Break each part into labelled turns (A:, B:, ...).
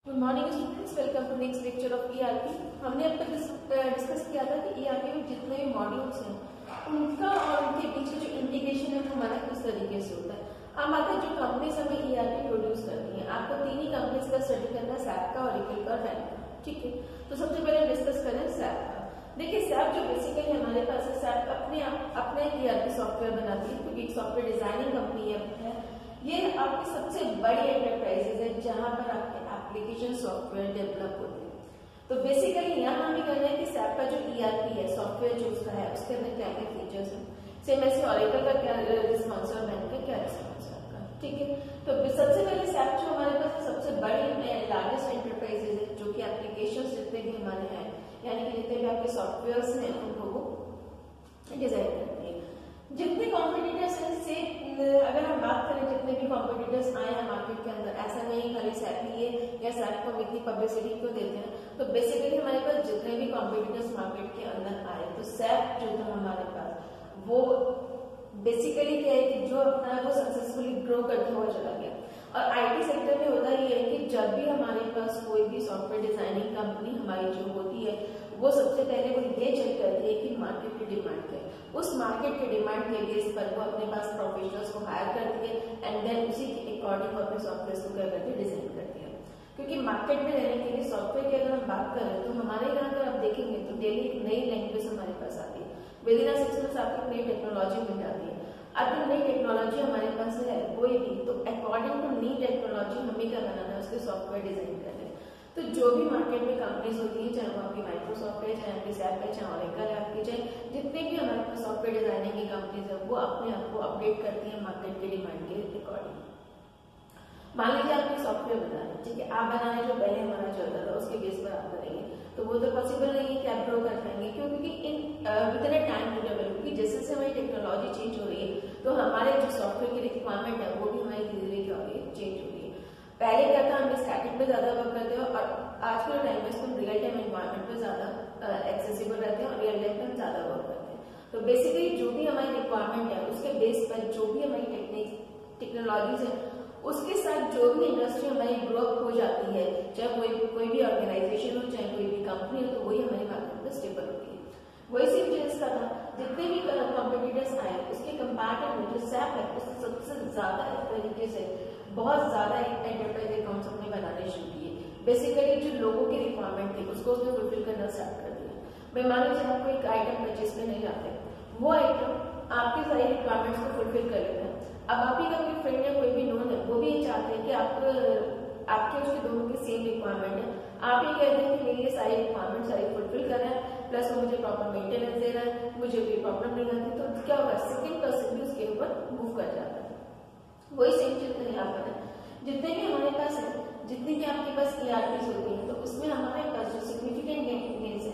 A: Good morning students, welcome to next lecture of ERP. हमने अब तक डिस्कस किया था कि ईआरपी में जितने भी मॉड्यूल्स हैं उनका और उनके बीच में जो इंटीग्रेशन है वो हमारा किस तरीके से होता है। अब आता है जो कंपनीज हमें ईआरपी प्रोड्यूस करती हैं। आपको तीन ही कंपनीज का स्टडी करना है, सैप का, ओरेकल का और रैंक का। ठीक है, तो सबसे पहले डिस्कस करें सैप का। देखिए सैप जो बेसिकली हमारे पास है, सैप अपने ईआरपी सॉफ्टवेयर बनाती है क्योंकि एक सॉफ्टवेयर डिजाइनिंग कंपनी है। ये आपकी सबसे बड़ी एंटरप्राइजेज है जहां पर आपके एप्लीकेशन सॉफ्टवेयर डेवलप होते हैं। तो बेसिकली यहाँ हम ये कर रहे हैं कि सैप का जो ईआरपी है, सॉफ्टवेयर जो उसका है, उसके अंदर क्या क्या फीचर्स हैं। सेम ऐसे ओरेकल का क्या रिस्पॉन्स है और बैंक का क्या रिस्पॉन्स है आपका। ठीक है, तो सबसे पहले सैप जो हमारे पास सबसे बड़ी लार्जेस्ट एंटरप्राइजेज है जो कि एप्लीकेशन जितने भी हमारे हैं, यानी कि जितने भी आपके सॉफ्टवेयर हैं उनको वो डिजाइन करती है। जितने कॉम्पिटिटर्स हैं से अगर हम बात करें, जितने भी कॉम्पिटिटर्स आए हैं मार्केट के अंदर, ऐसा नहीं खाली सैप ही है या सैप को इतनी पब्लिसिटी क्यों देते हैं। तो बेसिकली हमारे पास जितने भी कॉम्पिटिटर्स मार्केट के अंदर आए, तो सैप जो था हमारे पास वो बेसिकली क्या है कि जो अपना वो सक्सेसफुली ग्रो करते हुआ चला गया। और आईटी सेक्टर में होता ये है कि जब भी हमारे पास कोई भी सॉफ्टवेयर डिजाइनिंग कंपनी हमारी जो होती है, वो सबसे पहले वो ये चेक करती है कि मार्केट की डिमांड क्या है। उस मार्केट की डिमांड के बेस पर वो अपने पास प्रोफेशनल्स को हायर करती है एंड देन उसी के अकॉर्डिंग अपने सॉफ्टवेयर को क्या करती है, डिजाइन करती है। क्योंकि मार्केट में रहने के लिए सॉफ्टवेयर की अगर हम बात करें तो हमारे यहाँ अगर आप देखेंगे तो डेली एक नई लैंग्वेज हमारे पास आती है। विद इन 6 months आपको नई टेक्नोलॉजी मिल जाती है। अब जो नई टेक्नोलॉजी हमारे पास है कोई भी, तो अकॉर्डिंग टू नई टेक्नोलॉजी हमें क्या बनाना है, उसके सॉफ्टवेयर डिजाइन करना है। तो जो भी मार्केट में कंपनीज होती है, चाहे वो आपकी माइक्रोसॉफ्ट है, चाहे आपकी सैप है, चाहे ओरेकल है आपकी, चाहे जितने भी हमारे पास सॉफ्टवेयर डिजाइनिंग की कंपनीज है, वो अपने आप को अपडेट करती है मार्केट की डिमांड के अकॉर्डिंग। मान लीजिए आपने सॉफ्टवेयर बनाना, ठीक है, आप बनाने जो पहले हमारा चलता था उसके बेस पर आप करेंगे, तो वो तो पॉसिबल नहीं है कि आप ग्रो कर पाएंगे। क्यों? क्योंकि within time to develop, क्योंकि जैसे जैसे हमारी टेक्नोलॉजी चेंज हो रही है तो हमारे जो सॉफ्टवेयर की रिक्वायरमेंट है वो भी हमारी धीरे धीरे क्या हो रही है, चेंज हो रही है। पहले क्या था, हम स्टैटिक पे ज्यादा वर्क करते हैं और आज के टाइम में हम रियल टाइम एनवायरमेंट पे ज्यादा एक्सेसिबल रहते हैं और रियल टाइम में ज्यादा वर्क करते हैं। तो बेसिकली जो भी हमारी रिक्वायरमेंट है उसके बेस पर जो भी हमारी टेक्नोलॉजीज है उसके साथ जो भी इंडस्ट्री हमारी ग्रो अप हो जाती है, चाहे कोई भी ऑर्गेनाइजेशन हो, चाहे कोई भी कंपनी हो, तो वही हमारी मार्केट में स्टेबल होती है। वही सेम चीज का था, जितने भी कॉम्पिटिटर्स आए उसके कंपैरेटिव में जो सैप है उससे सबसे ज्यादा इस तरीके से बहुत ज्यादा एंटरप्राइज अकाउंट्स हमने बनाने शुरू किए। बेसिकली जो लोगों की रिक्वायरमेंट थी उसको उसने फुलफिल करना स्टार्ट कर दिया। मैं मान लीजिए आपको एक आइटम परचेज करने जाते हैं, वो आइटम आपकी सारी रिक्वायरमेंट्स को फुलफिल कर लेता है। अब आप ही का कोई फ्रेंड या कोई भी नोन है वो भी ये चाहते हैं कि आपके उसके दोनों की सेम रिक्वायरमेंट है। आप ये कहते हैं कि मेरी ये सारी रिक्वायरमेंट सारी फुलफिल कर रहा है, प्लस वो मुझे प्रॉपर मेंटेनेंस दे रहा है, मुझे कोई प्रॉब्लम नहीं आती, तो क्या होगा, सेकंड पर्सन भी उसके ऊपर मूव कर जाता है। वही सेम चीज नहीं आप करें, जितने भी हमारे पास है, जितनी भी आपके पास ईआरपीज होती है, तो उसमें हमारे पास जो सिग्निफिकेंट गेन्स है,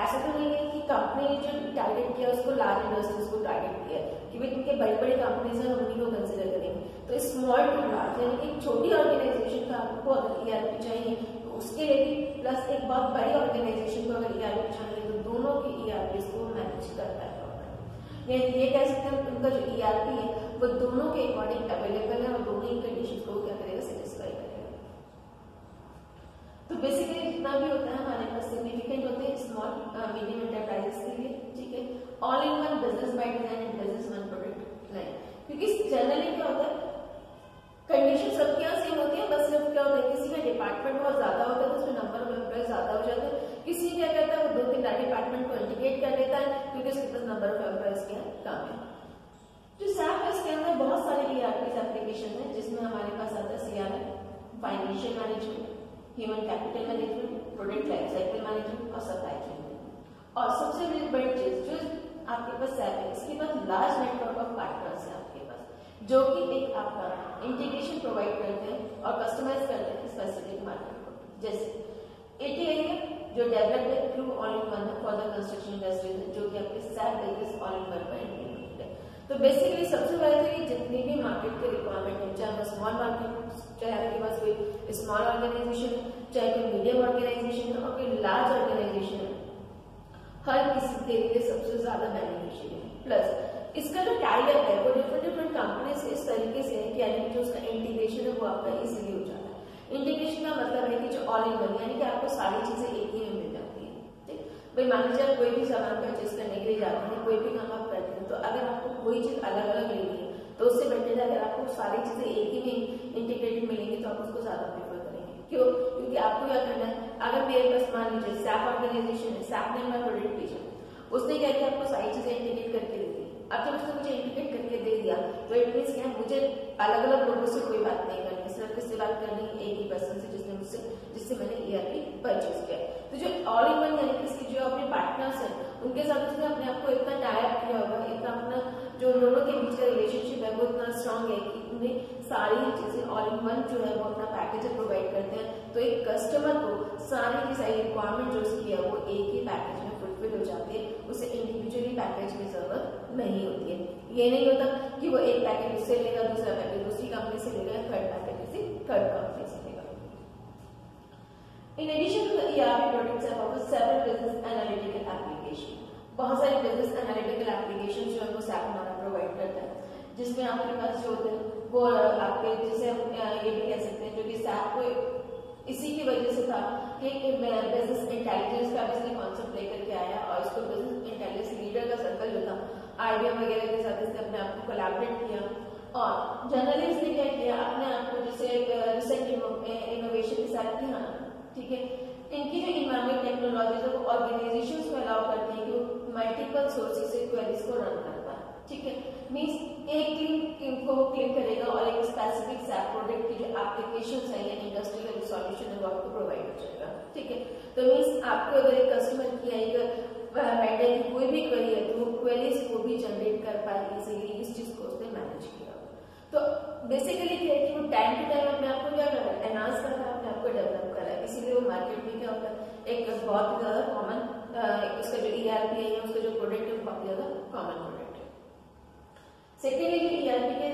A: ऐसा तो नहीं है कि कंपनी ने जो टारगेट किया उसको लार्ज इंडस्ट्रीज को टारगेट किया कि भाई इनके बड़ी बड़ी कंपनीज है, उन्हीं को कंसिडर करेंगे। तो स्मॉल टू लार्ज यानी कि छोटी ऑर्गेनाइजेशन का आपको अगर ईआरपी चाहिए तो उसके लिए भी, प्लस एक बहुत बड़ी ऑर्गेनाइजेशन को अगर ईआरपी चाहिए तो दोनों की ईआरपी को मैनेज करता है। ये कह सकते हैं उनका जो ईआरपी है वो दोनों के अकॉर्डिंग अवेलेबल है और दोनों ही कंडीशन को क्या करेगा, सेटिस्फाई करेगा। तो बेसिकली जितना भी होता है हमारे पास सिग्निफिकेंट होते हैं स्मॉल मीडियम एंटरप्राइजेस के लिए। ठीक है, all in one business by design and business one product line. क्योंकि जनरली क्या होता है, कंडीशन सबके यहाँ सेम होती है, बस सिर्फ क्या होता है किसी का डिपार्टमेंट बहुत ज्यादा होता है तो उसमें नंबर ऑफ एम्प्लॉय ज्यादा हो जाते हैं, किसी क्या कहता है वो 2-3 डिपार्टमेंट को इंटीग्रेट कर लेता है क्योंकि उसके पास नंबर ऑफ एम्प्लॉयज के कम है। जो सैप है उसके अंदर बहुत सारे ईआरपी एप्लीकेशन है जिसमें हमारे पास आता है CRM, financial management, human capital management, product life cycle management और सप्लाई चेन मैनेजमेंट। और सबसे बड़ी चीज जो आपके पास सैप है, इसके पास लार्ज नेटवर्क ऑफ पार्टनर्स है आपके पास, जो कि एक आपका इंटीग्रेशन प्रोवाइड करते हैं और कस्टमाइज करते हैं स्पेसिफिक मार्केट को। जैसे एटीआई जो डेवलप्ड है through all in one for the construction industry, जो कि आपके SAP basis all in one पर इंप्लीमेंटेड है। तो बेसिकली सबसे पहले जितनी भी मार्केट की रिक्वायरमेंट है, चाहे वो स्मॉल मार्केट, चाहे आपके पास कोई स्मॉल ऑर्गेनाइजेशन, चाहे कोई मीडियम ऑर्गेनाइजेशन है और कोई लार्ज ऑर्गेनाइजेशन है, हर किसी के लिए सबसे ज्यादा बेनिफिशियल है। प्लस इसका जो टाइप है वो डिफरेंट कंपनी से इस तरीके से है कि यानी जो उसका इंटीग्रेशन है वो आपका इजीली हो जाता है। इंटीग्रेशन का मतलब है कि जो ऑल इन वन, यानी कि आपको सारी चीजें एक ही में मिल जाती है। ठीक, भाई मान लीजिए आप कोई भी सामान परचेज करने के लिए जाते हैं, कोई भी काम आप करते हैं, तो अगर आपको कोई चीज अलग अलग लेनी है तो उससे बेटर है अगर आपको सारी चीजें एक ही में इंटीग्रेटेड मिलेंगी तो आप उसको ज्यादा प्रेफर करेंगे। क्यों? क्योंकि आपको क्या करना है, अगर मेरे पास मान लीजिए SAP ऑर्गेनाइजेशन है, SAP ने हमारा प्रोडक्ट भेजा, उसने क्या किया, आपको सारी चीजें इंटीग्रेट करके दे दी। अब जब उसने मुझे इंटीग्रेट करके दे दिया तो इट मींस क्या, मुझे अलग अलग लोगों से कोई बात नहीं करनी, सिर्फ किससे बात करनी, एक ही पर्सन से जिससे मैंने ERP परचेज किया। तो जो ऑल इन वन यानी कि इसकी जो अपने पार्टनर्स हैं उनके साथ उसने अपने आप को इतना टाई अप किया हुआ है, इतना अपना जो दोनों के बीच का रिलेशनशिप है वो इतना स्ट्रांग है कि उन्हें सारी चीजें ऑल इन वन जो है वो अपना पैकेज प्रोवाइड करते हैं। तो एक कस्टमर को सारी की सारी रिक्वायरमेंट जो उसकी है वो एक ही पैकेज में फुलफिल हो जाती है, उसे इंडिविजुअली पैकेज की जरूरत नहीं होती है। ये नहीं होता कि वो एक पैकेज उससे लेगा, दूसरा पैकेज दूसरी कंपनी से लेगा, थर्ड पैकेज किसी थर्ड कंपनी से लेगा। In addition to the ERP products, have offered several business analytical application. बहुत सारे business analytical applications जो है वो SAP हमारा प्रोवाइड करता है, जिसमें आपके पास जो होते हैं वो आपके, जिसे हम ये भी कह सकते हैं, जो कि SAP को इसी की वजह से था कि बिजनेस इंटेलिजेंस का भी इसने कॉन्सेप्ट लेकर के आया और इसको बिजनेस इंटेलिजेंस लीडर का सर्कल जो था IBM वगैरह के साथ इसने अपने आप को कोलैबोरेट किया और जनरली इसने क्या किया, अपने आप को जैसे रिसर्च इनोवेशन के साथ किया, ठीक है। इनकी जो इन्वायरमेंट टेक्नोलॉजीज है वो ऑर्गेनाइजेशंस को अलाउ करती है कि वो मल्टीपल सोर्सेज से क्वेरीज को रन करता है, ठीक है। मींस एक क्लिक को वो क्लिक करेगा और एक स्पेसिफिक SAP प्रोडक्ट की जो एप्लीकेशंस है या इंडस्ट्रियल सॉल्यूशन है वो आपको प्रोवाइड हो जाएगा, ठीक है। तो मींस आपको अगर एक कस्टमर की एक वेंडर की कोई भी क्वेरी है तो वो क्वेरीज को भी जनरेट कर पाए इजीली, इस चीज को उसने मैनेज किया। तो बेसिकली क्या है कि वो टाइम टू टाइम अपने आप को क्या कर रहा है, एनहांस कर रहा है, अपने आप को डेवलप कर रहा है, इसीलिए वो मार्केट में क्या होता है, एक बहुत ज्यादा कॉमन, इसका जो ERP है उसका जो प्रोडक्ट है बहुत ज्यादा कॉमन प्रोडक्ट है। सेकेंडली जो ERP में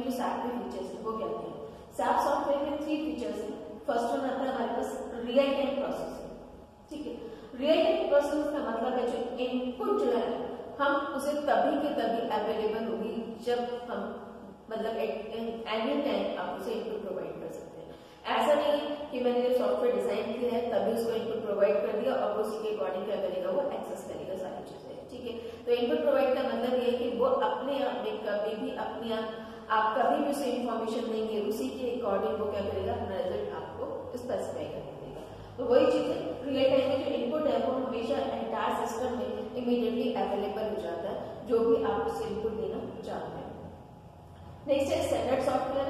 A: जो SAP के फीचर्स है वो क्या है, SAP सॉफ्टवेयर में 3 फीचर्स है। फर्स्ट वन आता है हमारे पास रियल टाइम प्रोसेसिंग, ठीक है। रियल टाइम प्रोसेसिंग का मतलब है जो इनपुट जो है हम उसे तभी के तभी अवेलेबल होगी जब हम मतलब एनी टाइम आप उसे इनपुट प्रोवाइड कर सकते हैं। ऐसा नहीं है कि मैंने जब सॉफ्टवेयर डिजाइन किया है तभी उसको इनपुट प्रोवाइड कर दिया और उसी के अकॉर्डिंग क्या करेगा, वो एक्सेस करेगा सारी चीजें, ठीक है। तो इनपुट प्रोवाइड का मतलब ये है कि वो अपने आप में कभी भी अपने आप कभी भी उसे इन्फॉर्मेशन देंगे उसी के अकॉर्डिंग वो क्या करेगा, अपना रिजल्ट आपको स्पेसिफाई कर देगा। तो वही चीज है, रियल टाइम में जो इनपुट है वो हमेशा एंटायर सिस्टम में इमीडिएटली अवेलेबल हो जाता है जो भी आप उसे इनपुट देना चाहते हैं। नेक्स्ट है स्टैंडर्ड सॉफ्टवेयर,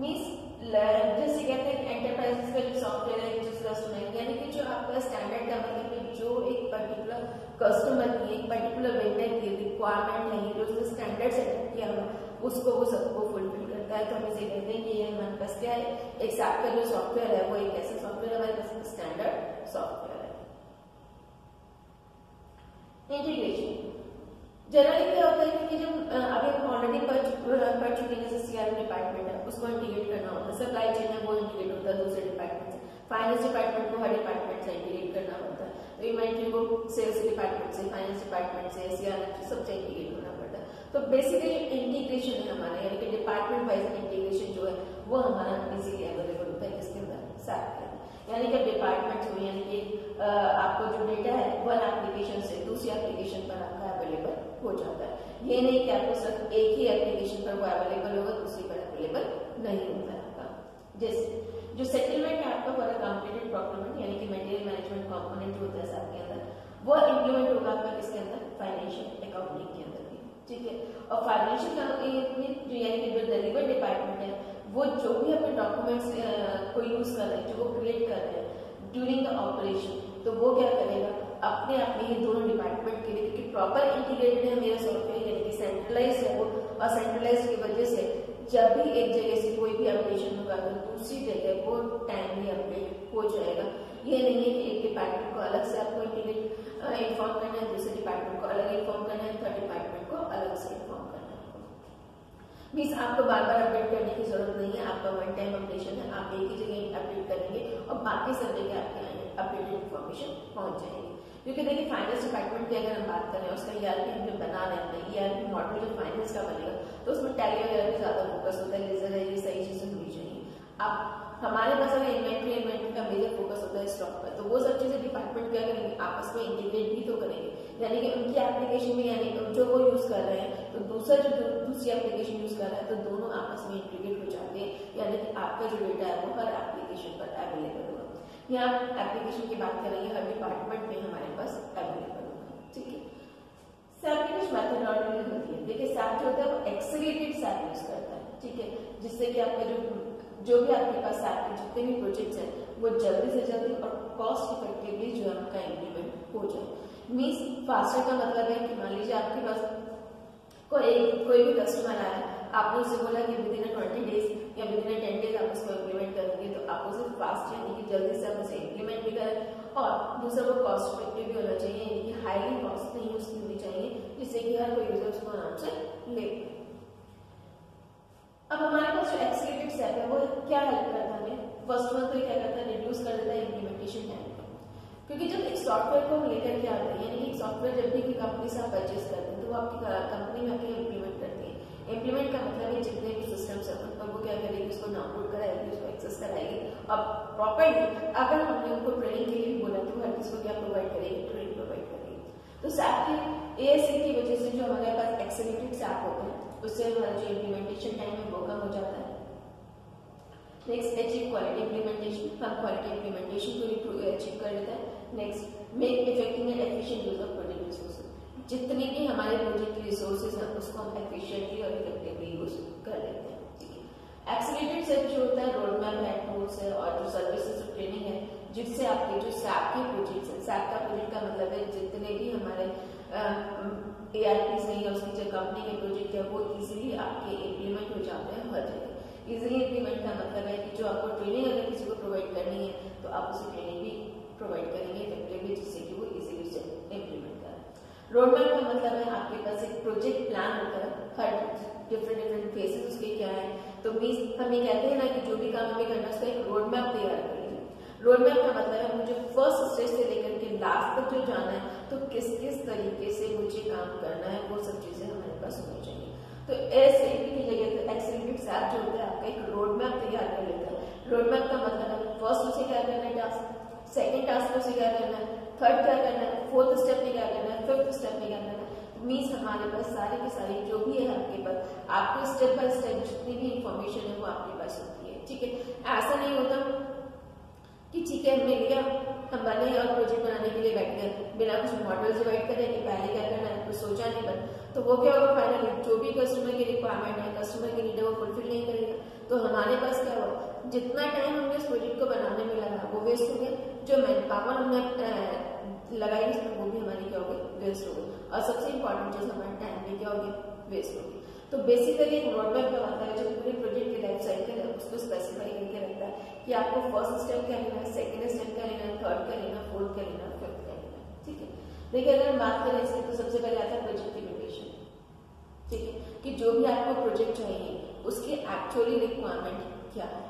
A: मींस जैसे कहते हैं एंटरप्राइजेस का जो सॉफ्टवेयर है जिस कस्टमर यानी कि जो आपका स्टैंडर्ड का मतलब जो एक पर्टिकुलर कस्टमर की एक पर्टिकुलर वेंडर की रिक्वायरमेंट है जो उसने स्टैंडर्ड सेटअप किया हुआ उसको वो सबको फुलफिल करता है। तो हम इसे कहते हैं कि ये हमारे पास क्या है, एक SAP का जो सॉफ्टवेयर है वो एक ऐसा सॉफ्टवेयर हमारे पास स्टैंडर्ड सॉफ्टवेयर है। इंटीग्रेशन जनरली क्या होता है कि जब अभी हम ऑलरेडी पढ़ चुके हैं, जैसे CRM डिपार्टमेंट है उसको इंटीग्रेट करना होता है, सप्लाई चेन है वो इंटीग्रेट होता है दूसरे डिपार्टमेंट से, फाइनेंस डिपार्टमेंट को हर डिपार्टमेंट से इंटीग्रेट करना होता है, तो इन्वेंटरी को सेल्स डिपार्टमेंट से, फाइनेंस डिपार्टमेंट से, CRM से सबसे इंटीग्रेट होना पड़ता है। तो बेसिकली इंटीग्रेशन है हमारा, यानी कि डिपार्टमेंट वाइज इंटीग्रेशन जो है वो हमारा इजीली अवेलेबल होता है किसके अंदर, SAP के अंदर। यानी कि डिपार्टमेंट हुई यानी कि आपको जो डेटा है वन एप्लीकेशन से दूसरी एप्लीकेशन पर आपका अवेलेबल हो जाता है। ये नहीं कि आपको सिर्फ एक ही एप्लीकेशन पर वो अवेलेबल होगा दूसरी पर अवेलेबल नहीं होता है आपका। जैसे जो सेटलमेंट है आपका फॉर कंप्लीटेड प्रोक्योरमेंट यानी कि मटेरियल मैनेजमेंट कंपोनेंट जो होता है SAP के अंदर वो इम्प्लीमेंट होगा आपका किसके अंदर, फाइनेंशियल अकाउंटिंग के अंदर भी, ठीक है। और फाइनेंशियल जो यानी कि जो डिलीवर डिपार्टमेंट है वो जो भी अपने डॉक्यूमेंट्स को यूज कर रहे हैं, जो वो क्रिएट कर रहे हैं ड्यूरिंग द ऑपरेशन, तो वो क्या करेगा अपने आप में ये दोनों डिपार्टमेंट के लिए, क्योंकि प्रॉपर इंटीग्रेटेड है मेरा सॉफ्टवेयर यानी कि सेंट्रलाइज है वो, और सेंट्रलाइज की वजह से जब भी एक जगह से कोई भी अपडेशन होगा तो दूसरी जगह वो टाइमली अपडेट हो जाएगा। ये नहीं है कि एक डिपार्टमेंट को अलग से आपको इंटीग्रेट इन्फॉर्म करना है, दूसरे डिपार्टमेंट को अलग इन्फॉर्म करना है, थर्ड डिपार्टमेंट को अलग से इन्फॉर्म करना है। मीन्स आपको बार बार अपडेट करने की जरूरत नहीं है, आपका वन टाइम अपडेशन है, आप एक ही जगह अपडेट करेंगे और बाकी सब जगह आपके अपडेटेड इन्फॉर्मेशन पहुंच जाएगी। क्योंकि देखिए फाइनेंस डिपार्टमेंट की अगर हम बात करें उसका ERP हम जो बना रहे हैं ERP मॉडल जो फाइनेंस का बनेगा तो उसमें टैली वगैरह भी ज्यादा फोकस होता है, लेजर है, ये सही चीजें होनी चाहिए। आप हमारे पास अगर इन्वेंट्री का मेजर फोकस होता है स्टॉक पर, तो वो सब चीजें डिपार्टमेंट क्या करेंगे, आपस में इंटीग्रेट भी तो करेंगे, यानी कि उनकी एप्लीकेशन में, यानी जो वो यूज कर रहे हैं तो दूसरा जो दूसरी एप्लीकेशन यूज कर रहा है, तो दोनों आपस में इंटीग्रेट हो जाते हैं, यानी कि आपका जो डेटा है वो हर एप्लीकेशन पर अवेलेबल होगा। यहाँ एप्लीकेशन की बात करेंगे, हर डिपार्टमेंट में हमारे पास अवेलेबल होगा, ठीक है। SAP की कुछ मेथोडोलॉजी होती है, देखिए SAP जो होता है वो एक्सेलरेटेड SAP यूज करता है, ठीक है, जिससे कि आपका जो भी आपके पास SAP के जितने भी प्रोजेक्ट्स हैं वो जल्दी से जल्दी और कॉस्ट इफेक्टिवली जो है आपका इम्प्लीमेंट हो जाए। मीन्स फास्टर का मतलब है कि मान लीजिए आपके पास कोई भी कस्टमर आया, आपने उससे बोला कि विद इन 20 डेज या विद इन 10 डेज आप उसको इम्प्लीमेंट करेंगे, तो आप उसे फास्ट यानी कि जल्दी से आप उसे इम्प्लीमेंट भी करें, और दूसरा वो कॉस्ट इफेक्टिव भी होना चाहिए, यानी कि हाईली कॉस्ट नहीं उसकी होनी चाहिए, जिससे कि हर कोई यूजर उसको आराम से ले। अब हमारे पास जो एक्सेलरेटेड SAP है वो क्या हेल्प करता है हमें, फर्स्ट वन तो क्या करता है, रिड्यूस कर देता है इम्प्लीमेंटेशन टाइम को, क्योंकि जब एक सॉफ्टवेयर को हम लेकर के आते हैं, यानी एक सॉफ्टवेयर जब भी कंपनी से आप परचेज करते हैं तो वो आपकी कंपनी में आके इम्प्लीमेंट करती है। इम्प्लीमेंट का मतलब है जितने भी सिस्टम्स है उन पर वो क्या करेगी, उसको डाउनलोड कराएगी, उसको एक्सेस कराएगी, अब प्रॉपर्ली अगर हमने उनको ट्रेनिंग के लिए भी बोला तो हर चीज को क्या प्रोवाइड करेगी, ट्रेनिंग प्रोवाइड करेगी। तो SAP की ASC की वजह से जो हमारे पास एक्सेलरेटेड SAP होता है उससे हमारा जो इम्प्लीमेंटेशन टाइम है वो कम हो जाता है। नेक्स्ट, अचीव क्वालिटी इम्प्लीमेंटेशन, हम क्वालिटी इम्प्लीमेंटेशन को भी अचीव कर लेता है। Next, make effective and efficient use of project resources, जितने भी हमारे प्रोजेक्ट की रिसोर्सेज हैं उसको हम एफिशिएंटली और इफेक्टिवली यूज कर लेते हैं, ठीक है। एक्सेलरेटेड SAP जो होता है रोड मैप है, टूल्स है और जो सर्विसेज और ट्रेनिंग है, जिससे आपके जो SAP के प्रोजेक्ट्स है, SAP का प्रोजेक्ट का मतलब है जितने भी हमारे ARPs नहीं है उसकी जो कंपनी के प्रोजेक्ट है वो इजीली आपके इम्प्लीमेंट हो जाते हैं हर जगह। इजीली इम्प्लीमेंट का मतलब है कि जो आपको ट्रेनिंग अगर किसी को प्रोवाइड करनी है तो आप उसे ट्रेनिंग भी प्रोवाइड करेंगे इफेक्टिवली, जिससे कि वो इजीली उसे इम्प्लीमेंट करें। रोड मैप का मतलब है आपके पास एक प्रोजेक्ट प्लान होता है, हर डिफरेंट फेसेस उसके क्या है, तो मीन्स हम ये कहते हैं ना कि जो भी काम हमें करना है उसका एक रोड मैप तैयार करेंगे। रोड मैप का मतलब है मुझे फर्स्ट स्टेज से लेकर के लास्ट तक जो जाना है, तो किस किस तरीके से मुझे काम करना है, वो सब चीजें हमारे पास होनी चाहिए। तो ऐसे की जगह एक्सेलरेटेड SAP जो होता है आपका एक रोड मैप तैयार कर लेता है। रोड मैप का मतलब है फर्स्ट उसे क्या करना है टास्क, सेकंड टास्क उसे क्या करना है, थर्ड क्या करना है, फोर्थ स्टेप में क्या करना है, फिफ्थ स्टेप में क्या करना है। मीन्स हमारे पास सारी की सारी जो भी है आपके पास, आपको स्टेप बाय स्टेप जितनी भी इंफॉर्मेशन है वो आपके पास होती है, ठीक है। ऐसा नहीं होता कि ठीक है हमने लिया, हम बने और प्रोजेक्ट बनाने के लिए बैठ गए बिना कुछ मॉडल डिवाइड करे कि पहले क्या करना है, कुछ सोचा नहीं, पर तो वो क्या होगा, फाइनली जो भी कस्टमर की रिक्वायरमेंट है, कस्टमर की नीड है वो फुलफिल नहीं करेगा, तो हमारे पास क्या हुआ, जितना टाइम हमने इस प्रोजेक्ट को बनाने में लगा वो वेस्ट हो गया, जो मैन पावर हमने लगाई उसमें वो भी हमारी क्या हो गई, वेस्ट हो गई, और सबसे इंपॉर्टेंट चीज हमारे टाइम भी क्या हो गया, वेस्ट हो गई। तो बेसिकली एक रोड मैप का मतलब है जो पूरे प्रोजेक्ट की लाइफ साइकिल है उसको स्पेसिफाई करके रखता है कि आपको फर्स्ट स्टेप क्या लेना है, सेकंड स्टेप क्या लेना है, थर्ड क्या लेना, फोर्थ क्या लेना, फिफ्थ क्या लेना, ठीक है। देखिए अगर हम बात करें इसकी तो सबसे पहले आता है प्रोजेक्ट की ड्यूरेशन, ठीक है, कि जो भी आपको प्रोजेक्ट चाहिए उसकी एक्चुअली रिक्वायरमेंट क्या है।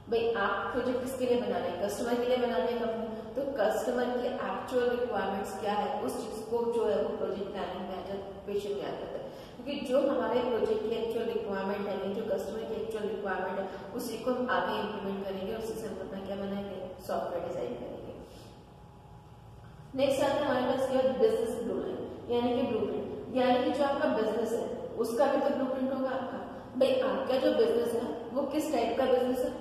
A: भाई आप प्रोजेक्ट किसके लिए बना रहे हैं, कस्टमर के लिए बना रहे हैं कंपनी, तो कस्टमर की एक्चुअल रिक्वायरमेंट्स क्या है उस चीज को जो है वो प्रोजेक्ट प्लानिंग मैनेजर पेशेंट में आता है, क्योंकि जो हमारे प्रोजेक्ट की एक्चुअल रिक्वायरमेंट है, जो कस्टमर की एक्चुअल रिक्वायरमेंट है उसी को हम आगे इंप्लीमेंट करेंगे, उसी से हम अपना क्या बनाएंगे, सॉफ्टवेयर डिजाइन करेंगे। नेक्स्ट आता है हमारे पास क्या, बिजनेस ब्लूप्रिंट, यानी कि ब्लूप्रिंट, यानी कि जो आपका बिजनेस है उसका भी तो ब्लूप्रिंट होगा आपका। भाई आपका जो बिजनेस है वो किस टाइप का बिजनेस है,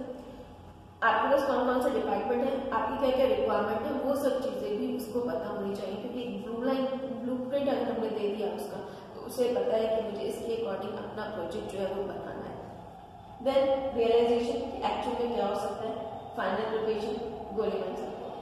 A: आपके पास कौन कौन सा डिपार्टमेंट है, आपकी क्या क्या रिक्वायरमेंट है, वो सब चीजें भी उसको पता होनी चाहिए, क्योंकि ब्लूप्रिंट अगर हमने दे दिया उसका तो उसे पता है कि मुझे इसके अकॉर्डिंग अपना प्रोजेक्ट जो है वो बनाना है। देन रियलाइजेशन, एक्चुअल में क्या हो सकता है, फाइनल प्रिपरेशन, गोली बन सकता है।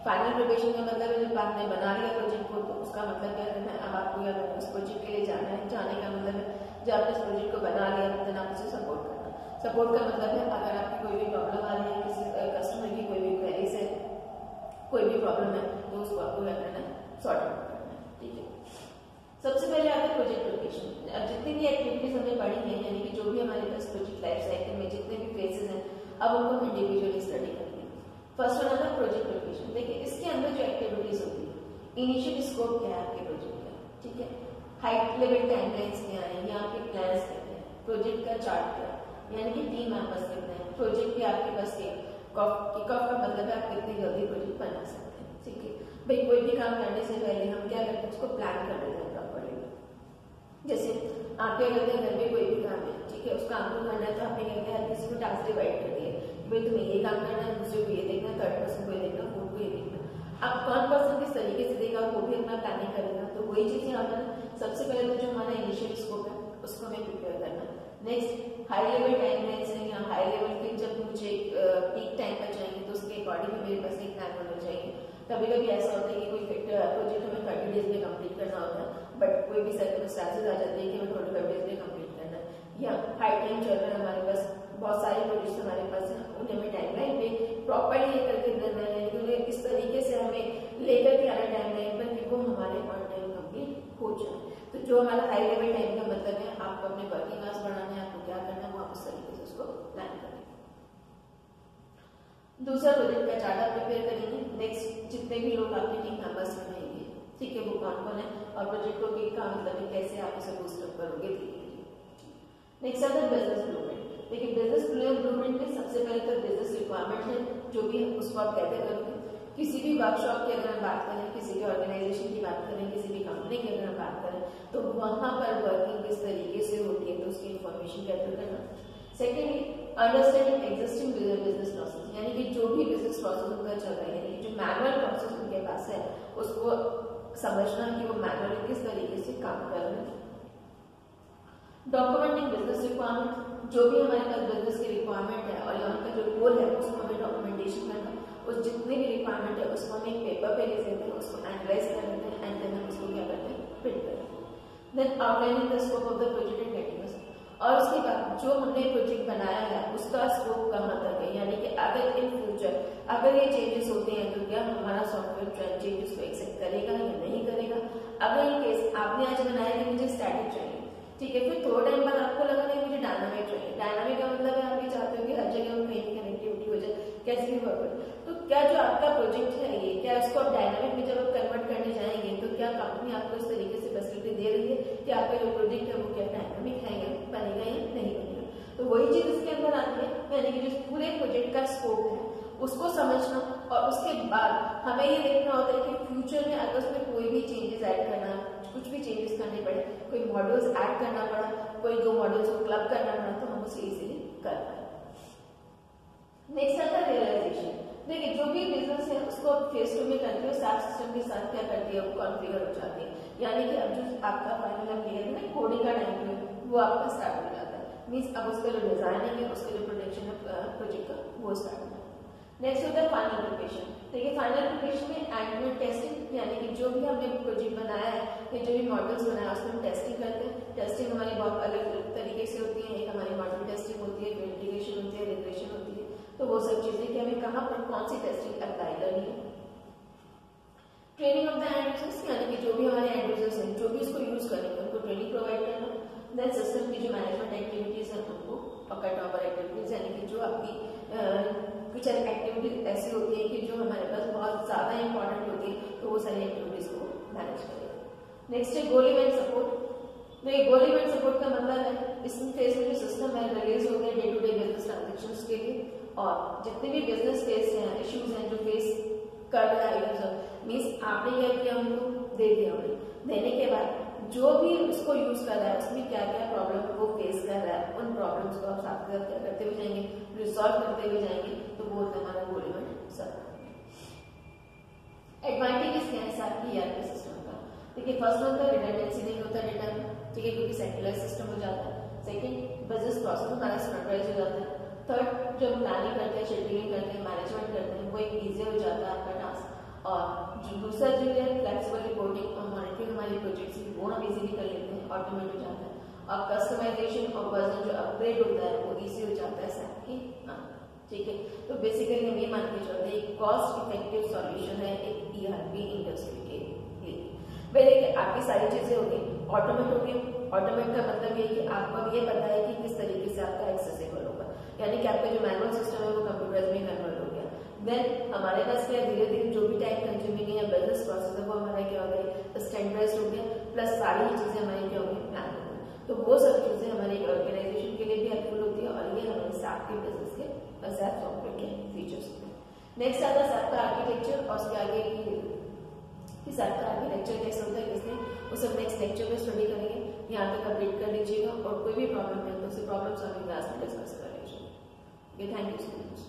A: फाइनल प्रिपरेशन का मतलब है जब आपने बना लिया प्रोजेक्ट को तो उसका मतलब क्या करना है, अब आपको क्या करना है, उस प्रोजेक्ट के लिए जाना है, जाने का मतलब है जब आपने इस प्रोजेक्ट को बना लिया देन आप उसे सपोर्ट करना। सपोर्ट का मतलब है अगर आपकी कोई भी प्रॉब्लम आ रही है, किसी कस्टमर की कोई भी क्वेरीज है, कोई भी प्रॉब्लम है तो उसको आपको क्या करना है, सॉर्ट आउट करना है, ठीक है। सबसे पहले आता है प्रोजेक्ट लोकेशन। अब जितनी भी एक्टिविटीज हमने पढ़ी है, यानी कि जो भी हमारे पास प्रोजेक्ट लाइफ साइकिल में जितने भी फेजेस हैं अब उनको हम इंडिविजुअली स्टडी करेंगे। फर्स्ट वन आता है प्रोजेक्ट लोकेशन। देखिए इसके अंदर जो एक्टिविटीज होती है, इनिशियल स्कोप क्या है आपके प्रोजेक्ट का, ठीक है, हाइट लेवल टाइमलाइंस क्या है, यहाँ पे प्लान्स क्या है, प्रोजेक्ट का चार्ट क्या है, यानी कि टीम मेंबर्स कितने हैं, प्रोजेक्ट के आपके पास के किक ऑफ का मतलब है आप कितनी जल्दी प्रोजेक्ट बना सकते हैं, ठीक है। भाई कोई भी काम करने से पहले हम क्या करते हैं, उसको प्लान कर लेते हैं प्रॉपर्ली। जैसे आप क्या करते हैं, घर में कोई भी काम है, ठीक है, उस काम को करना है तो आपने क्या किया, हर किसी को टास्क डिवाइड कर दिया, भाई तुम्हें ये काम करना है, दूसरे को ये देखना, थर्ड पर्सन को ये देखना, फोर्थ को ये देखना। अब कौन पर्सन किस तरीके से देगा वो भी अपना प्लानिंग करेगा। तो वही चीजें यहाँ पर सबसे पहले तो जो हमारा इनिशियल स्कोप है उसको हमें प्रिपेयर करना। नेक्स्ट हाई लेवल टाइमलाइंस है, या हाई लेवल के जब मुझे पीक टाइम पर चाहिए तो उसके अकॉर्डिंग मेरे पास एक प्लान होना चाहिए। कभी कभी ऐसा होता है कि कोई प्रोजेक्ट हमें 30 डेज में कंप्लीट करना होता है, बट कोई भी सर्कमस्टेंसेस आ जाते हैं कि हमें 25 डेज में कंप्लीट करना है, या हाई टाइम चल रहा है हमारे पास, बहुत सारे प्रोजेक्ट्स हमारे पास हैं, उन्हें हमें टाइमलाइन पे प्रॉपर्ली लेकर के देना है, उन्हें इस तरीके से हमें लेकर के आना टाइमलाइन पर कि वो हमारे ऑन टाइम कंप्लीट हो जाए। तो जो हमारा हाई लेवल टाइम का मतलब है, आपको अपने वर्किंग आवर्स बढ़ाना है, आपको क्या करना है, वो आप उस तरीके से उसको प्लान करें। दूसरा प्रोजेक्ट का चार्ट प्रिपेयर करेंगे। नेक्स्ट जितने भी लोग आपके टीम मेंबर्स में रहेंगे, ठीक है, वो कौन कौन है और प्रोजेक्ट को का मतलब है कैसे आप इसे बूस्टअप करोगे धीरे धीरे। नेक्स्ट आता है बिजनेस ब्लूप्रिंट। देखिए बिजनेस ब्लूप्रिंट में सबसे पहले तो बिजनेस रिक्वायरमेंट है, जो भी है उसको आप कैसे करोगे। किसी भी वर्कशॉप की अगर हम बात करें, किसी भी ऑर्गेनाइजेशन की बात करें, किसी भी कंपनी की अगर हम बात करें, तो वहां पर वर्किंग किस तरीके से होती है, तो उसकी इंफॉर्मेशन कैप्चर करना। Secondly understanding existing business process, यानी कि जो भी बिजनेस प्रोसेस उनका चल रहा है, यानी जो मैनुअल प्रोसेस उनके पास है उसको समझना कि वो मैनुअली किस तरीके से काम कर रहे हैं। डॉक्यूमेंटिंग बिजनेस रिक्वायरमेंट, जो भी हमारे पास बिजनेस की रिक्वायरमेंट है और यहाँ का जो गोल है उसको हमें डॉक्यूमेंटेशन करना। उस जितनी भी रिक्वायरमेंट है उसको हम एक पेपर पे लिख देते हैं, उसको एनालाइज कर लेते हैं एंड देन हम उसको क्या करते हैं, प्रिंट करते हैं। Then outlining the scope of the project and getting, और उसके बाद जो हमने प्रोजेक्ट बनाया है उसका स्कोप कहाँ तक है, यानी कि अगर इन फ्यूचर अगर ये चेंजेस होते हैं तो क्या हमारा सॉफ्टवेयर चेंजेस को एक्सेप्ट करेगा या नहीं करेगा। अगर इन केस आपने आज बनाया कि मुझे स्टैटिक चाहिए, ठीक है, फिर थोड़ा टाइम बाद आपको लगा नहीं मुझे डायनामिक चाहिए। डायनामिक का मतलब है आप ये चाहते हो कि हर जगह कहीं कनेक्टिविटी हो जाए, कैसे भी वर्क। तो क्या जो आपका प्रोजेक्ट है ये, क्या इसको आप डायनामिक में जब आप कन्वर्ट करने जाएंगे तो क्या कंपनी आपको इस तरीके से फैसिलिटी दे रही है कि आपका जो प्रोजेक्ट है वो क्या डायनामिक है या बनेगा या नहीं बनेगा। तो वही चीज इसके अंदर आती है, यानी कि जो पूरे प्रोजेक्ट का स्कोप है उसको समझना, और उसके बाद हमें ये देखना होता है कि फ्यूचर में अगर उसमें कोई भी चेंजेस ऐड करना, कुछ भी चेंजेस करने पड़े, कोई मॉडल्स ऐड करना पड़ा, कोई दो मॉडल्स को क्लब करना पड़ा, तो हम उसे इजीली कर पाए। नेक्स्ट आता है रियलाइजेशन। देखिए जो भी बिजनेस है उसको फेस टू में करती है, साथ सिस्टम के साथ क्या करती है वो कॉन्फ़िगर हो जाती है, यानी कि अब जो आपका फाइनल हम क्लियर है ना कोडिंग का टाइम है वो आपका स्टार्ट हो जाता है, मीन्स अब उसका जो डिजाइनिंग है, उसका जो प्रोडक्शन है प्रोजेक्ट का वो स्टार्ट हो जाता है। नेक्स्ट होता है फाइनल प्रिपरेशन। देखिए फाइनल प्रिपरेशन में एंड टेस्टिंग, यानी कि जो भी हमने प्रोजेक्ट बनाया है या जो भी मॉडल्स बनाया उसमें हम टेस्टिंग करते हैं। टेस्टिंग हमारी बहुत अलग अलग तरीके से होती है, एक हमारी मॉडल टेस्टिंग होती है, फिर इंटीग्रेशन होती है, रिग्रेशन होती है। तो वो सब चीजें कि हमें कहाँ पर कौन सी टेस्टिंग अप्लाई करनी है। Training of the end users, यानी कि जो भी हमारे एंड यूजर्स हैं जो भी इसको यूज करेंगे उनको ट्रेनिंग प्रोवाइड करना। देन सिस्टम की जो मैनेजमेंट एक्टिविटीज है उनको, और कट ओवर एक्टिविटीज, यानी कि जो आपकी कुछ एक्टिविटीज ऐसी होती है कि जो हमारे पास बहुत ज्यादा इंपॉर्टेंट होती है, तो वो सारी एक्टिविटीज को मैनेज करेगा। नेक्स्ट है गोल इवेंट सपोर्ट। तो गोल इवेंट सपोर्ट का मतलब है इस फेज में जो सिस्टम है रिलीज हो गया day to day business transactions के लिए, और जितने भी बिजनेस फेस हैं इश्यूज हैं जो फेस कर रहा है यूजर, मीन्स आपने क्या किया उनको दे दिया, उन्हें देने के बाद जो भी उसको यूज कर रहा है उसमें क्या क्या प्रॉब्लम वो फेस कर रहा है, उन प्रॉब्लम्स को आप साथ करते हुए जाएंगे, रिजॉल्व करते हुए जाएंगे, तो वो होता है हमारा गोल इवेंट सपोर्ट। एडवांटेजेस क्या है साथ ही ERP सिस्टम का। देखिए फर्स्ट वन तो रिडंडेंसी नहीं होता डेटा में, ठीक है, क्योंकि सेंट्रलाइज सिस्टम हो जाता है। सेकंड बिजनेस प्रोसेस हमारा स्टैंडर्डाइज हो जाता है। थर्ड जो प्लानिंग करते हैं, शेड्यूलिंग करते हैं, मैनेजमेंट करते हैं, वो एक ईजी हो जाता है आपका टास्क। और जो दूसरा जो है फ्लेक्सिबल रिपोर्टिंग और मॉनिटरिंग हमारी प्रोजेक्ट्स की वो हम इजीली कर लेते हैं, ऑटोमेट हो जाता है। और कस्टमाइजेशन और वर्जन जो अपग्रेड होता है वो इजी हो जाता है SAP की, ठीक है। तो बेसिकली हम ये मान के चलते हैं एक कॉस्ट इफेक्टिव सॉल्यूशन है एक ERP इंडस्ट्री के लिए। भाई देखिए आपकी सारी चीजें होगी ऑटोमेट होगी। ऑटोमेट का मतलब ये कि आपको अब ये पता है कि किस तरीके से आपका एक्सेसिबल होगा, यानी कि आपका जो मैनुअल सिस्टम है वो कंप्यूटराइज में कन्वर्ट हो गया। देन हमारे पास क्या धीरे धीरे जो भी टाइम कंज्यूमिंग है या बिजनेस प्रोसेस है वो हमारा क्या हो गया स्टैंडर्डाइज्ड हो गया, प्लस सारी ही चीजें हमारी क्या हो गई प्लान हो गई। तो वो सब चीजें हमारी ऑर्गेनाइजेशन के लिए भी हेल्पफुल होती है और ये हमारे SAP के बिजनेस के SAP सॉफ्टवेयर के फीचर्स होते हैं। नेक्स्ट आता है SAP का आर्किटेक्चर और उसके आगे कि SAP का आर्किटेक्चर कैसे होता है किसने वो सब नेक्स्ट लेक्चर में स्टडी करेंगे। यहाँ तक आप रीड कर लीजिएगा और कोई भी प्रॉब्लम है तो उसे प्रॉब्लम सॉल्विंग क्लास में डिस्कस कर लीजिएगा। Thank you so much.